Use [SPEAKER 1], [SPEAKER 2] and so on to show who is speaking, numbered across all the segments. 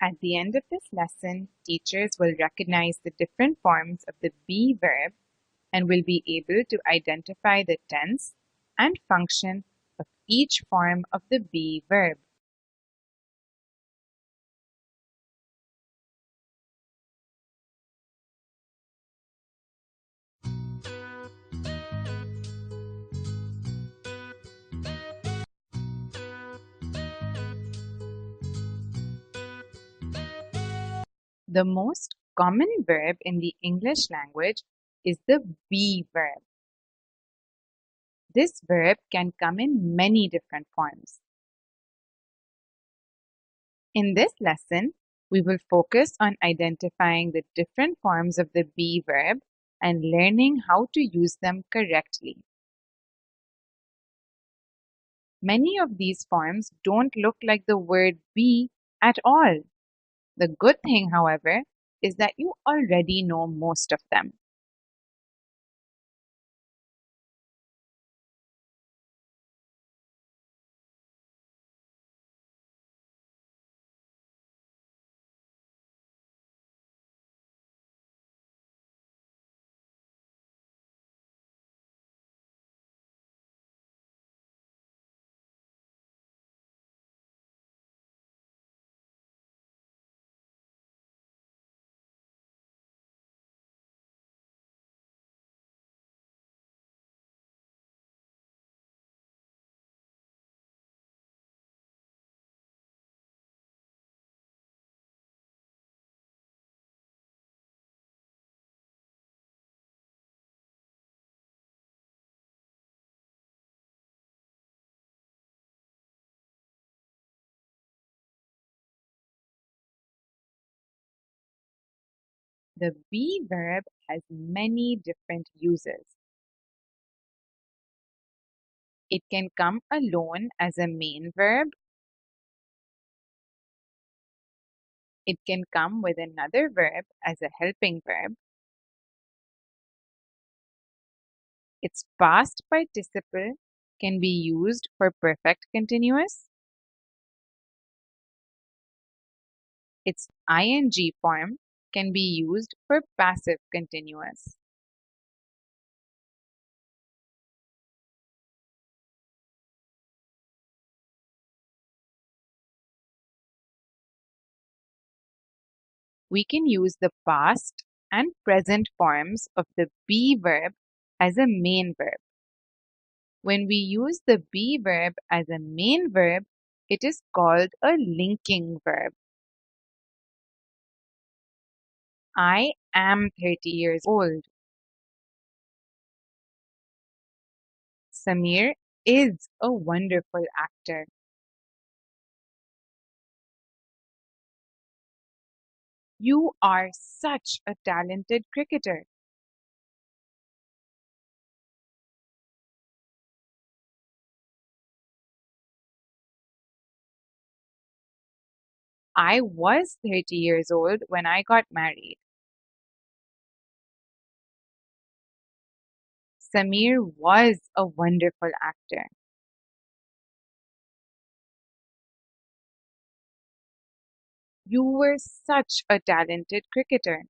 [SPEAKER 1] At the end of this lesson, teachers will recognize the different forms of the be verb and will be able to identify the tense and function of each form of the be verb. The most common verb in the English language is the be verb. This verb can come in many different forms. In this lesson, we will focus on identifying the different forms of the be verb and learning how to use them correctly. Many of these forms don't look like the word be at all. The good thing, however, is that you already know most of them. The be verb has many different uses. It can come alone as a main verb. It can come with another verb as a helping verb. Its past participle can be used for perfect continuous. Its ing form can be used for passive continuous. We can use the past and present forms of the be verb as a main verb. When we use the be verb as a main verb, it is called a linking verb. I am 30 years old. Samir is a wonderful actor. You are such a talented cricketer. I was 30 years old when I got married. Samir was a wonderful actor. You were such a talented cricketer.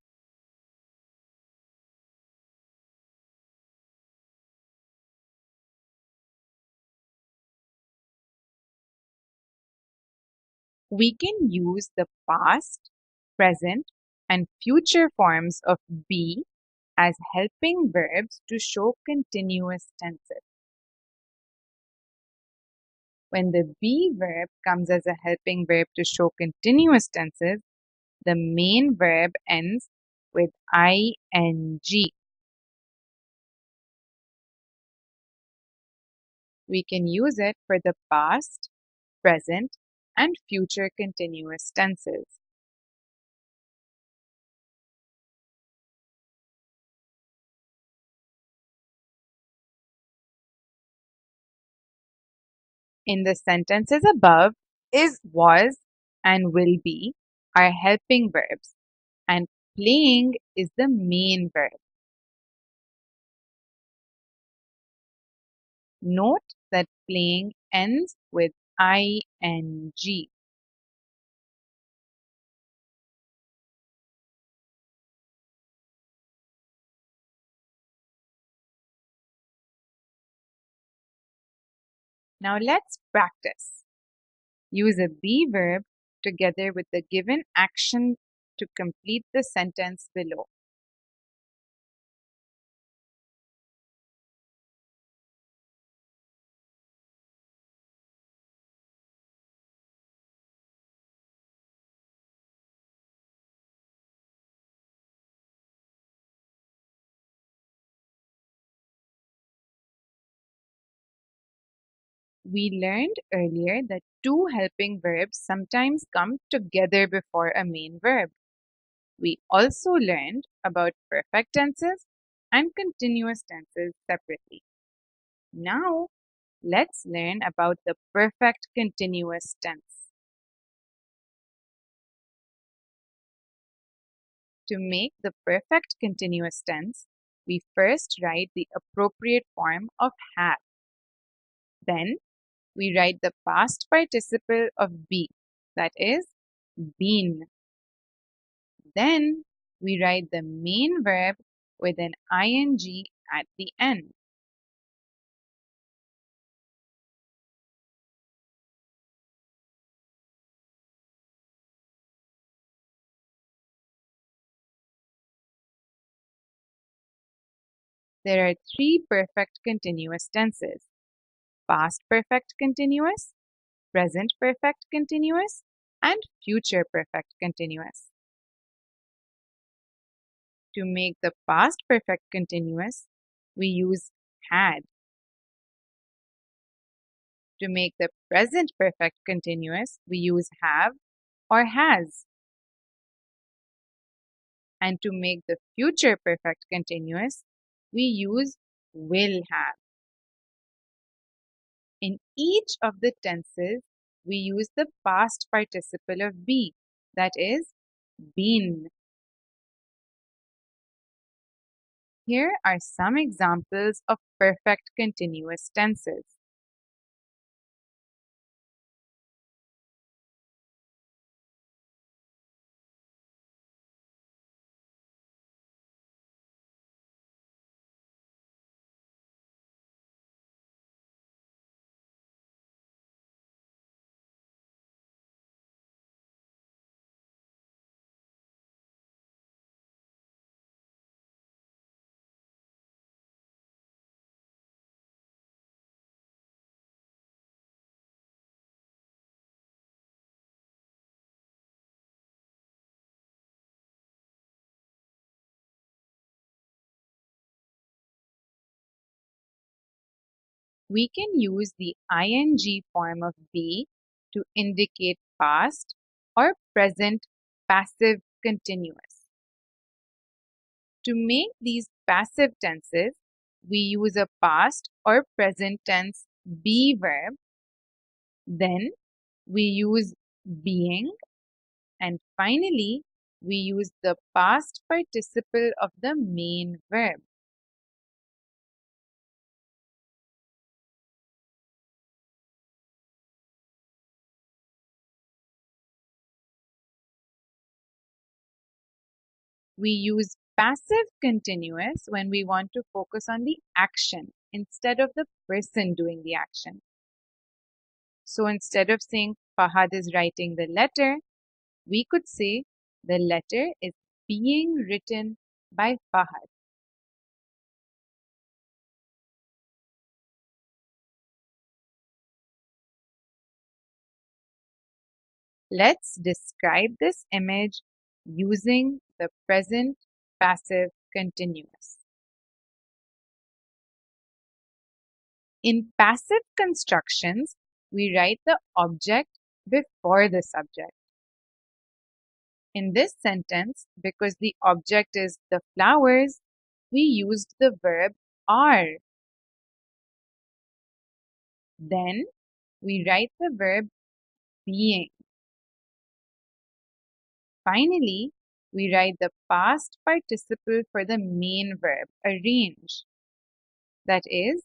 [SPEAKER 1] We can use the past, present, and future forms of be as helping verbs to show continuous tenses. When the be verb comes as a helping verb to show continuous tenses, the main verb ends with ing. We can use it for the past, present, and future continuous tenses. In the sentences above, is, was, and will be are helping verbs, and playing is the main verb. Note that playing ends with ing. Now let's practice. Use a be verb together with the given action to complete the sentence below. We learned earlier that two helping verbs sometimes come together before a main verb. We also learned about perfect tenses and continuous tenses separately. Now, let's learn about the perfect continuous tense. To make the perfect continuous tense, we first write the appropriate form of have. Then, we write the past participle of be, that is, been. Then, we write the main verb with an ing at the end. There are three perfect continuous tenses: past perfect continuous, present perfect continuous, and future perfect continuous. To make the past perfect continuous, we use had. To make the present perfect continuous, we use have or has. And to make the future perfect continuous, we use will have. In each of the tenses, we use the past participle of be, that is, been. Here are some examples of perfect continuous tenses. We can use the ing form of be to indicate past or present passive continuous. To make these passive tenses, we use a past or present tense be verb. Then we use being, and finally we use the past participle of the main verb. We use passive continuous when we want to focus on the action instead of the person doing the action. So instead of saying Fahad is writing the letter, we could say the letter is being written by Fahad. Let's describe this image using the present passive continuous. In passive constructions, we write the object before the subject. In this sentence, because the object is the flowers, we used the verb are. Then we write the verb being. Finally, we write the past participle for the main verb, arrange. That is,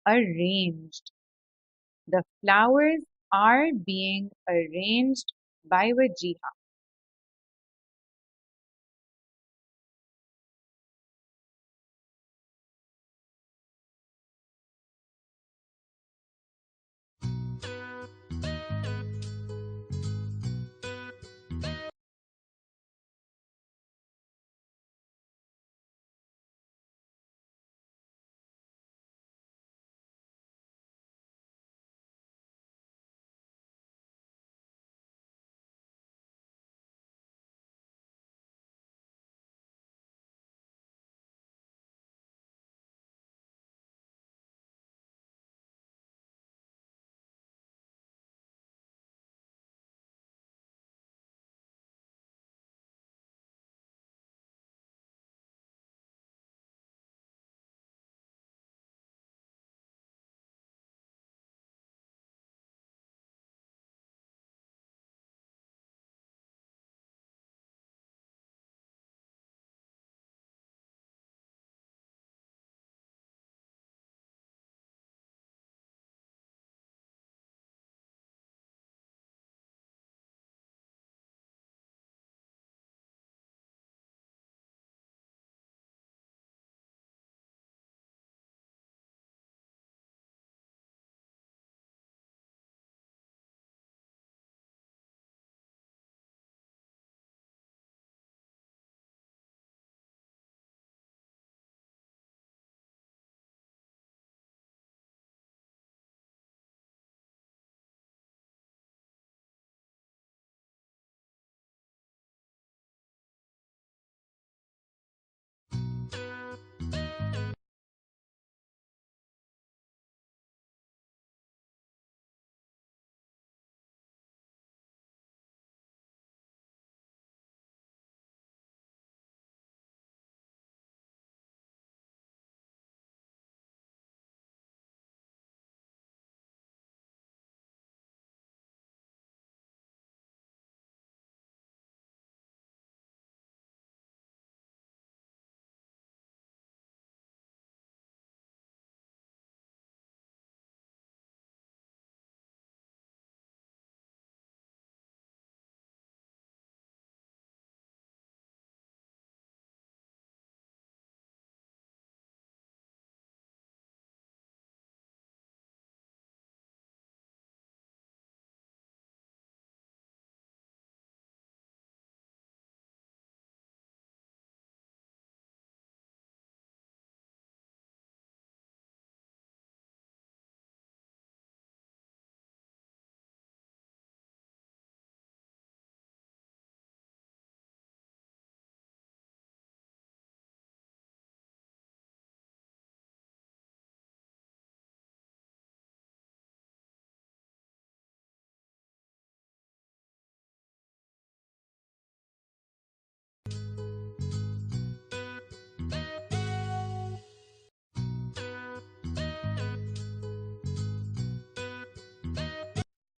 [SPEAKER 1] arranged. The flowers are being arranged by Wajiha.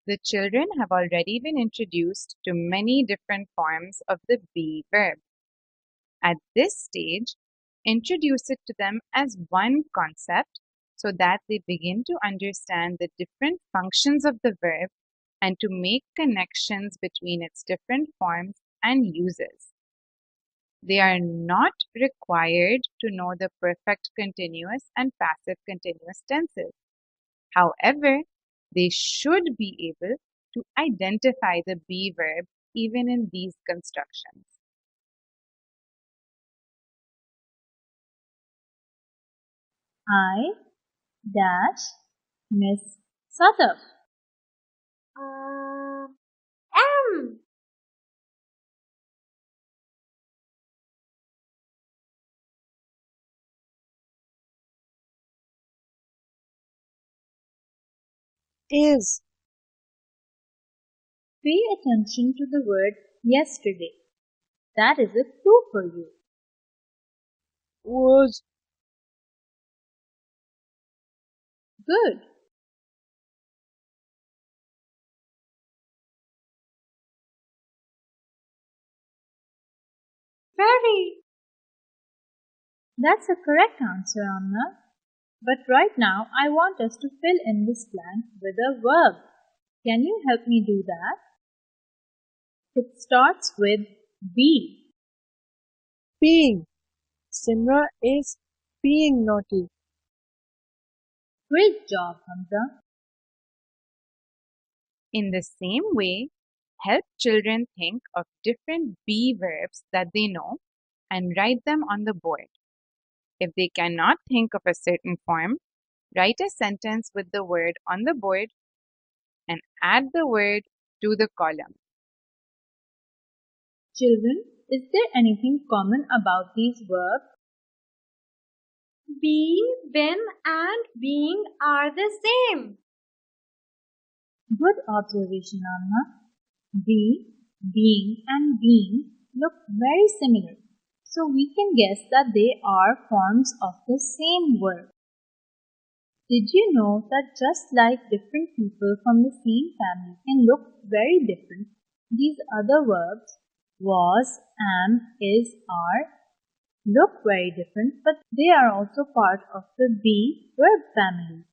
[SPEAKER 1] The children have already been introduced to many different forms of the be verb. At this stage, introduce it to them as one concept so that they begin to understand the different functions of the verb and to make connections between its different forms and uses. They are not required to know the perfect continuous and passive continuous tenses. However, they should be able to identify the be verb even in these constructions.
[SPEAKER 2] I dash Miss Sadaf.
[SPEAKER 3] M.
[SPEAKER 4] Is.
[SPEAKER 2] Pay attention to the word yesterday. That is a clue for you.
[SPEAKER 4] Was.
[SPEAKER 2] Good.
[SPEAKER 3] Very.
[SPEAKER 2] That's a correct answer, Anna. But right now, I want us to fill in this blank with a verb. Can you help me do that? It starts with be.
[SPEAKER 4] Being. Simra is being naughty.
[SPEAKER 2] Great job, Hamza.
[SPEAKER 1] In the same way, help children think of different be verbs that they know and write them on the board. If they cannot think of a certain form, write a sentence with the word on the board and add the word to the column.
[SPEAKER 2] Children, is there anything common about these verbs?
[SPEAKER 3] Be, been, and being are the same.
[SPEAKER 2] Good observation, Anna. Be, being, and being look very similar, so we can guess that they are forms of the same verb. Did you know that just like different people from the same family can look very different, these other verbs, was, am, is, are, look very different, but they are also part of the be verb family.